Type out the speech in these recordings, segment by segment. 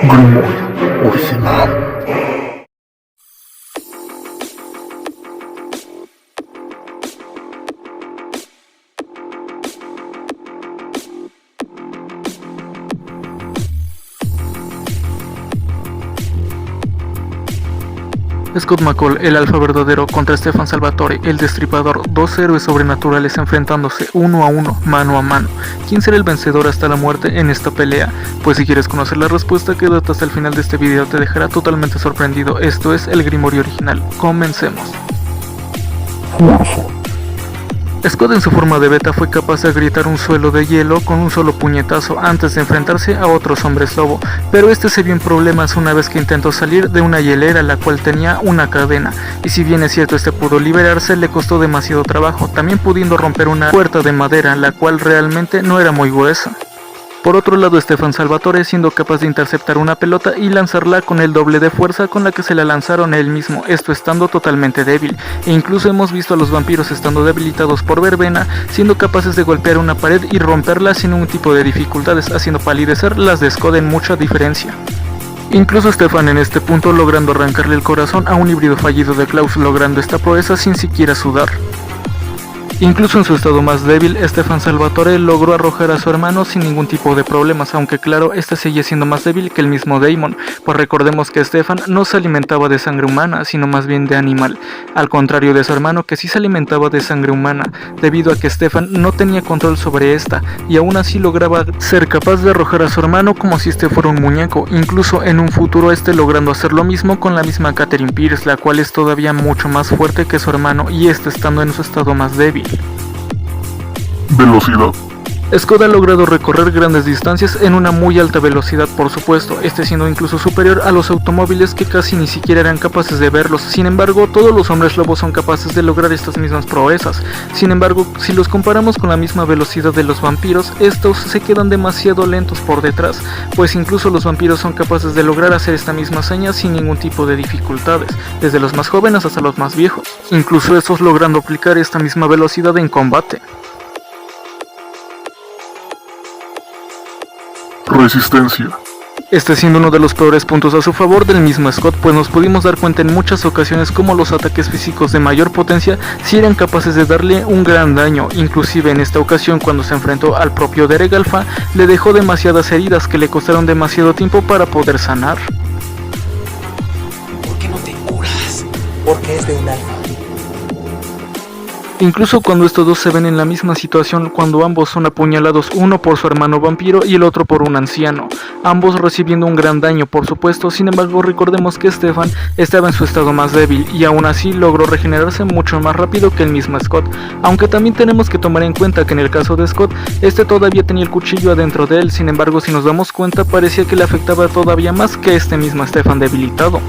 Grimoire original. Scott McCall, el alfa verdadero, contra Stefan Salvatore, el destripador, dos héroes sobrenaturales enfrentándose uno a uno, mano a mano. ¿Quién será el vencedor hasta la muerte en esta pelea? Pues si quieres conocer la respuesta, quédate hasta el final de este video, te dejará totalmente sorprendido. Esto es el Grimoire original. Comencemos. Scott en su forma de beta fue capaz de agrietar un suelo de hielo con un solo puñetazo antes de enfrentarse a otros hombres lobo, pero este se vio en problemas una vez que intentó salir de una hielera la cual tenía una cadena, y si bien es cierto este pudo liberarse, le costó demasiado trabajo, también pudiendo romper una puerta de madera la cual realmente no era muy gruesa. Por otro lado, Stefan Salvatore siendo capaz de interceptar una pelota y lanzarla con el doble de fuerza con la que se la lanzaron él mismo, esto estando totalmente débil, e incluso hemos visto a los vampiros estando debilitados por verbena, siendo capaces de golpear una pared y romperla sin ningún tipo de dificultades, haciendo palidecer las de Scott en mucha diferencia. Incluso Stefan en este punto logrando arrancarle el corazón a un híbrido fallido de Klaus, logrando esta proeza sin siquiera sudar. Incluso en su estado más débil, Stefan Salvatore logró arrojar a su hermano sin ningún tipo de problemas, aunque claro, este seguía siendo más débil que el mismo Daemon, pues recordemos que Stefan no se alimentaba de sangre humana, sino más bien de animal, al contrario de su hermano que sí se alimentaba de sangre humana, debido a que Stefan no tenía control sobre esta, y aún así lograba ser capaz de arrojar a su hermano como si este fuera un muñeco, incluso en un futuro logrando hacer lo mismo con la misma Catherine Pierce, la cual es todavía mucho más fuerte que su hermano, y estando en su estado más débil. Velocidad. Scott ha logrado recorrer grandes distancias en una muy alta velocidad, por supuesto, siendo incluso superior a los automóviles que casi ni siquiera eran capaces de verlos. Sin embargo, todos los hombres lobos son capaces de lograr estas mismas proezas. Sin embargo, si los comparamos con la misma velocidad de los vampiros, estos se quedan demasiado lentos por detrás, pues incluso los vampiros son capaces de lograr hacer esta misma hazaña sin ningún tipo de dificultades, desde los más jóvenes hasta los más viejos, incluso estos logrando aplicar esta misma velocidad en combate. Resistencia. Siendo uno de los peores puntos a su favor del mismo Scott, pues nos pudimos dar cuenta en muchas ocasiones como los ataques físicos de mayor potencia sí eran capaces de darle un gran daño, inclusive en esta ocasión cuando se enfrentó al propio Derek Alpha, le dejó demasiadas heridas que le costaron demasiado tiempo para poder sanar. ¿Por qué no te curas? Porque es de un alfa. Incluso cuando estos dos se ven en la misma situación, cuando ambos son apuñalados, uno por su hermano vampiro y el otro por un anciano, ambos recibiendo un gran daño por supuesto. Sin embargo, recordemos que Stefan estaba en su estado más débil y aún así logró regenerarse mucho más rápido que el mismo Scott, aunque también tenemos que tomar en cuenta que en el caso de Scott, todavía tenía el cuchillo adentro de él. Sin embargo, si nos damos cuenta, parecía que le afectaba todavía más que mismo Stefan debilitado.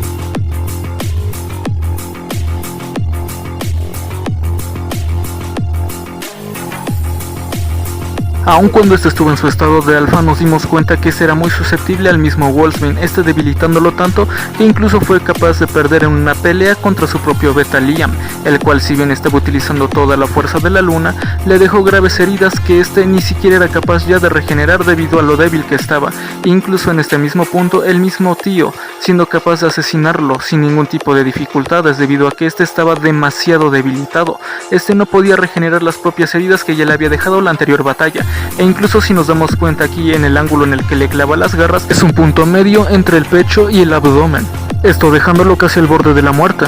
Aun cuando estuvo en su estado de alfa, nos dimos cuenta que era muy susceptible al mismo Wolfsbane, debilitándolo tanto que incluso fue capaz de perder en una pelea contra su propio beta Liam, el cual si bien estaba utilizando toda la fuerza de la luna, le dejó graves heridas que ni siquiera era capaz ya de regenerar debido a lo débil que estaba. Incluso en este mismo punto, el mismo tío, siendo capaz de asesinarlo sin ningún tipo de dificultades debido a que estaba demasiado debilitado. No podía regenerar las propias heridas que ya le había dejado la anterior batalla. E incluso si nos damos cuenta aquí en el ángulo en el que le clava las garras, es un punto medio entre el pecho y el abdomen, dejándolo casi al borde de la muerte.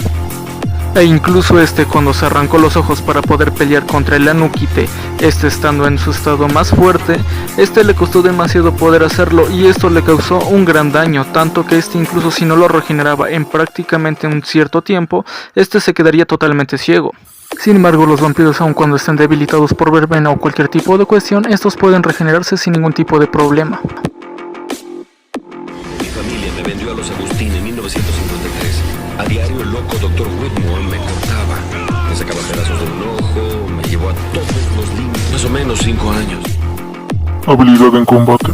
E incluso cuando se arrancó los ojos para poder pelear contra el Anukite, estando en su estado más fuerte, le costó demasiado poder hacerlo y esto le causó un gran daño, tanto que incluso si no lo regeneraba en prácticamente un cierto tiempo, se quedaría totalmente ciego. Sin embargo, los vampiros, aun cuando estén debilitados por verbena o cualquier tipo de cuestión, estos pueden regenerarse sin ningún tipo de problema. Mi familia me vendió a los Agustín en 1953. A diario el loco Dr. Whitmore me cortaba, me sacaba pedazos de un ojo, me llevó a todos los límites. Más o menos 5 años. Habilidad en combate.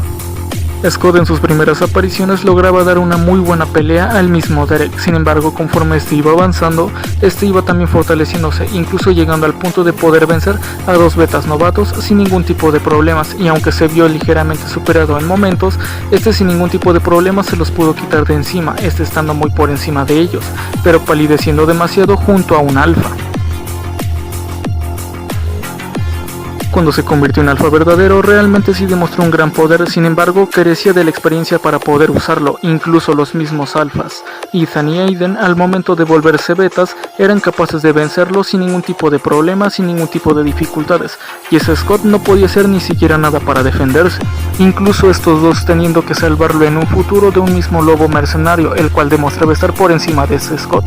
Scott en sus primeras apariciones lograba dar una muy buena pelea al mismo Derek, sin embargo conforme este iba avanzando, este iba también fortaleciéndose, incluso llegando al punto de poder vencer a 2 betas novatos sin ningún tipo de problemas, y aunque se vio ligeramente superado en momentos, este sin ningún tipo de problemas se los pudo quitar de encima, este estando muy por encima de ellos, pero palideciendo demasiado junto a un alfa. Cuando se convirtió en alfa verdadero, realmente sí demostró un gran poder, sin embargo carecía de la experiencia para poder usarlo, incluso los mismos alfas. Ethan y Aiden, al momento de volverse betas, eran capaces de vencerlo sin ningún tipo de problema, sin ningún tipo de dificultades, y ese Scott no podía hacer ni siquiera nada para defenderse, incluso estos dos teniendo que salvarlo en un futuro de un mismo lobo mercenario, el cual demostraba estar por encima de ese Scott.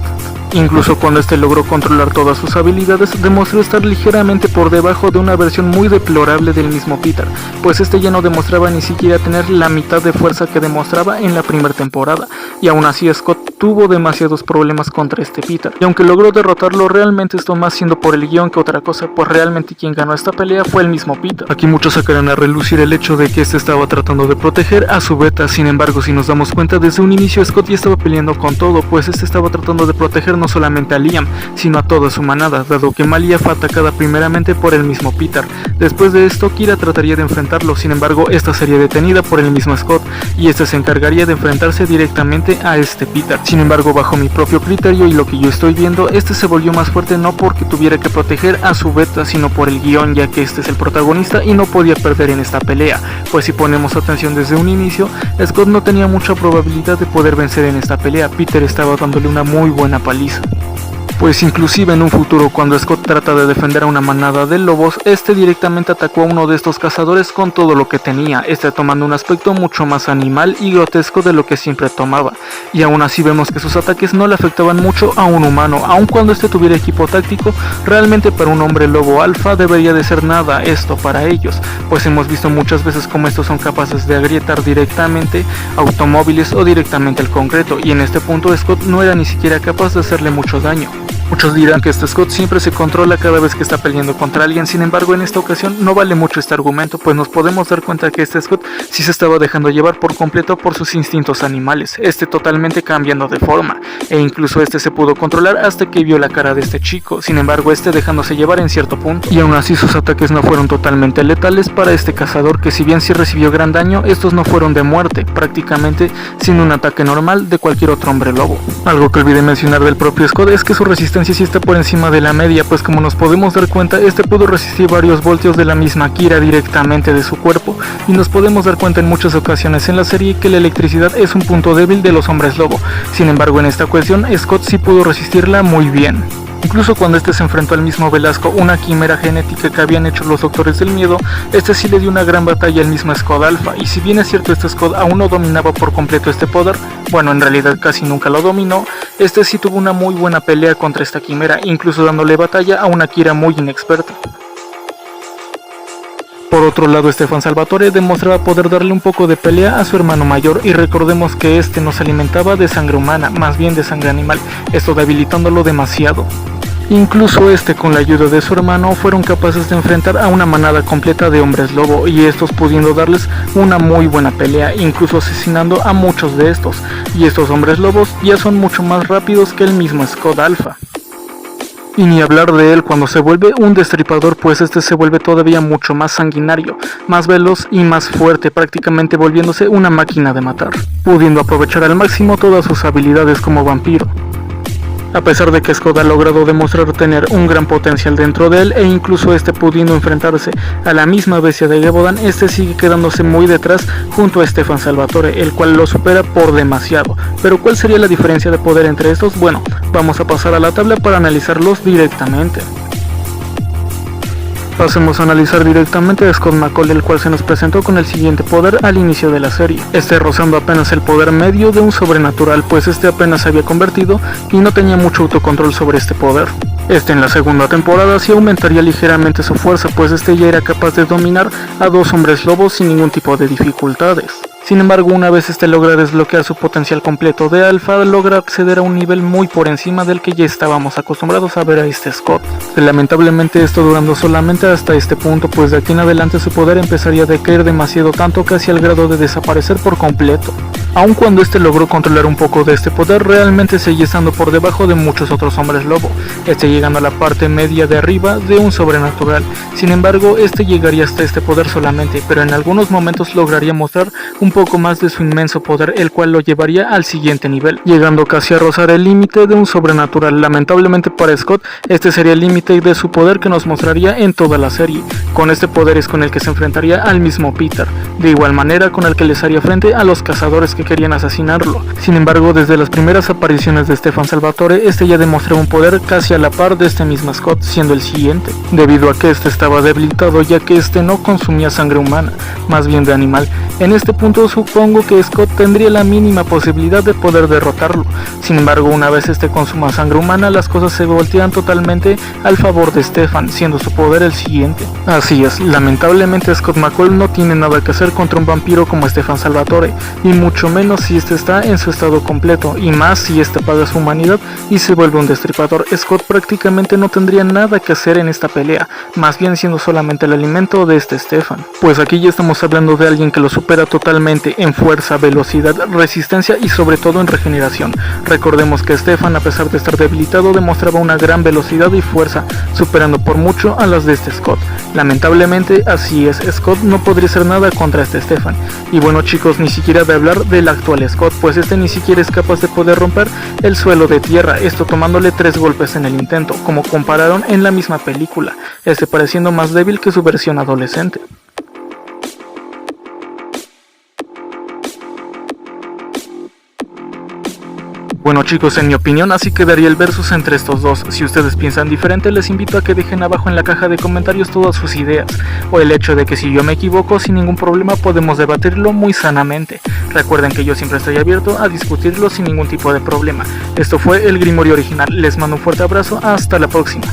Incluso cuando este logró controlar todas sus habilidades, demostró estar ligeramente por debajo de una versión muy deplorable del mismo Peter, pues este ya no demostraba ni siquiera tener la mitad de fuerza que demostraba en la primera temporada, y aún así Scott tuvo demasiados problemas contra este Peter, y aunque logró derrotarlo, realmente esto más siendo por el guión que otra cosa, pues realmente quien ganó esta pelea fue el mismo Peter. Aquí muchos sacarán a relucir el hecho de que este estaba tratando de proteger a su beta, sin embargo si nos damos cuenta desde un inicio Scott ya estaba peleando con todo, pues este estaba tratando de proteger no solamente a Liam, sino a toda su manada, dado que Malia fue atacada primeramente por el mismo Peter. Después de esto, Kira trataría de enfrentarlo, sin embargo, esta sería detenida por el mismo Scott, y este se encargaría de enfrentarse directamente a este Peter. Sin embargo, bajo mi propio criterio y lo que yo estoy viendo, este se volvió más fuerte no porque tuviera que proteger a su beta, sino por el guión, ya que este es el protagonista y no podía perder en esta pelea, pues si ponemos atención desde un inicio, Scott no tenía mucha probabilidad de poder vencer en esta pelea. Peter estaba dándole una muy buena paliza. Pues inclusive en un futuro cuando Scott trata de defender a una manada de lobos, este directamente atacó a uno de estos cazadores con todo lo que tenía, este tomando un aspecto mucho más animal y grotesco de lo que siempre tomaba, y aún así vemos que sus ataques no le afectaban mucho a un humano, aun cuando este tuviera equipo táctico, realmente para un hombre lobo alfa debería de ser nada esto para ellos, pues hemos visto muchas veces cómo estos son capaces de agrietar directamente automóviles o directamente el concreto, y en este punto Scott no era ni siquiera capaz de hacerle mucho daño. Muchos dirán que este Scott siempre se controla cada vez que está peleando contra alguien, sin embargo en esta ocasión no vale mucho este argumento, pues nos podemos dar cuenta que este Scott sí se estaba dejando llevar por completo por sus instintos animales, este totalmente cambiando de forma, e incluso este se pudo controlar hasta que vio la cara de este chico, sin embargo este dejándose llevar en cierto punto, y aún así sus ataques no fueron totalmente letales para este cazador, que si bien sí recibió gran daño, estos no fueron de muerte, prácticamente sin un ataque normal de cualquier otro hombre lobo. Algo que olvidé mencionar del propio Scott es que su resistencia sí está por encima de la media, pues como nos podemos dar cuenta, este pudo resistir varios voltios de la misma Kira directamente de su cuerpo, y nos podemos dar cuenta en muchas ocasiones en la serie que la electricidad es un punto débil de los hombres lobo, sin embargo en esta cuestión Scott sí pudo resistirla muy bien. Incluso cuando este se enfrentó al mismo Velasco, una quimera genética que habían hecho los Doctores del Miedo, este sí le dio una gran batalla al mismo Scott Alpha, y si bien es cierto este Scott aún no dominaba por completo este poder, bueno en realidad casi nunca lo dominó, este sí tuvo una muy buena pelea contra esta quimera, incluso dándole batalla a una Kira muy inexperta. Por otro lado, Stefan Salvatore demostraba poder darle un poco de pelea a su hermano mayor, y recordemos que este no se alimentaba de sangre humana, más bien de sangre animal, esto debilitándolo demasiado. Incluso este con la ayuda de su hermano fueron capaces de enfrentar a una manada completa de hombres lobo, y estos pudiendo darles una muy buena pelea, incluso asesinando a muchos de estos, y estos hombres lobos ya son mucho más rápidos que el mismo Scott Alpha. Y ni hablar de él cuando se vuelve un destripador, pues este se vuelve todavía mucho más sanguinario, más veloz y más fuerte, prácticamente volviéndose una máquina de matar, pudiendo aprovechar al máximo todas sus habilidades como vampiro. A pesar de que Scott ha logrado demostrar tener un gran potencial dentro de él, e incluso este pudiendo enfrentarse a la misma bestia de Gebodan, este sigue quedándose muy detrás junto a Stefan Salvatore, el cual lo supera por demasiado. Pero ¿cuál sería la diferencia de poder entre estos? Bueno, vamos a pasar a la tabla para analizarlos directamente. Pasemos a analizar directamente a Scott McCall, el cual se nos presentó con el siguiente poder al inicio de la serie, este rozando apenas el poder medio de un sobrenatural, pues este apenas se había convertido y no tenía mucho autocontrol sobre este poder. En la segunda temporada sí aumentaría ligeramente su fuerza, pues ya era capaz de dominar a 2 hombres lobos sin ningún tipo de dificultades. Sin embargo, una vez logra desbloquear su potencial completo de alfa, logra acceder a un nivel muy por encima del que ya estábamos acostumbrados a ver a Scott. Lamentablemente esto durando solamente hasta este punto, pues de aquí en adelante su poder empezaría a decaer demasiado, tanto casi al grado de desaparecer por completo. Aun cuando logró controlar un poco de este poder, realmente seguía estando por debajo de muchos otros hombres lobo, llegando a la parte media de arriba de un sobrenatural. Sin embargo, llegaría hasta este poder solamente, pero en algunos momentos lograría mostrar un poco más de su inmenso poder, el cual lo llevaría al siguiente nivel, llegando casi a rozar el límite de un sobrenatural. Lamentablemente para Scott, sería el límite de su poder que nos mostraría en toda la serie. Con este poder es con el que se enfrentaría al mismo Peter, de igual manera con el que les haría frente a los cazadores que querían asesinarlo. Sin embargo, desde las primeras apariciones de Stefan Salvatore, ya demostró un poder casi a la par de mismo Scott, siendo el siguiente, debido a que estaba debilitado, ya que no consumía sangre humana, más bien de animal. En este punto supongo que Scott tendría la mínima posibilidad de poder derrotarlo. Sin embargo, una vez consuma sangre humana, las cosas se voltean totalmente al favor de Stefan, siendo su poder el siguiente. Así es, lamentablemente Scott McCall no tiene nada que hacer contra un vampiro como Stefan Salvatore, y mucho menos si está en su estado completo, y más si paga su humanidad y se vuelve un destripador. Scott prácticamente no tendría nada que hacer en esta pelea, más bien siendo solamente el alimento de Stefan. Pues aquí ya estamos hablando de alguien que lo supera totalmente en fuerza, velocidad, resistencia y sobre todo en regeneración. Recordemos que Stefan, a pesar de estar debilitado, demostraba una gran velocidad y fuerza, superando por mucho a las de Scott. Lamentablemente así es, Scott no podría hacer nada contra Stefan. Y bueno chicos, ni siquiera de hablar del actual Scott, pues ni siquiera es capaz de poder romper el suelo de tierra, tomándole 3 golpes en el intento, como compararon en la misma película, pareciendo más débil que su versión adolescente. Bueno chicos, en mi opinión así quedaría el versus entre estos dos. Si ustedes piensan diferente, les invito a que dejen abajo en la caja de comentarios todas sus ideas, o el hecho de que si yo me equivoco, sin ningún problema podemos debatirlo muy sanamente. Recuerden que yo siempre estoy abierto a discutirlo sin ningún tipo de problema. Esto fue el Grimorio original, les mando un fuerte abrazo, hasta la próxima.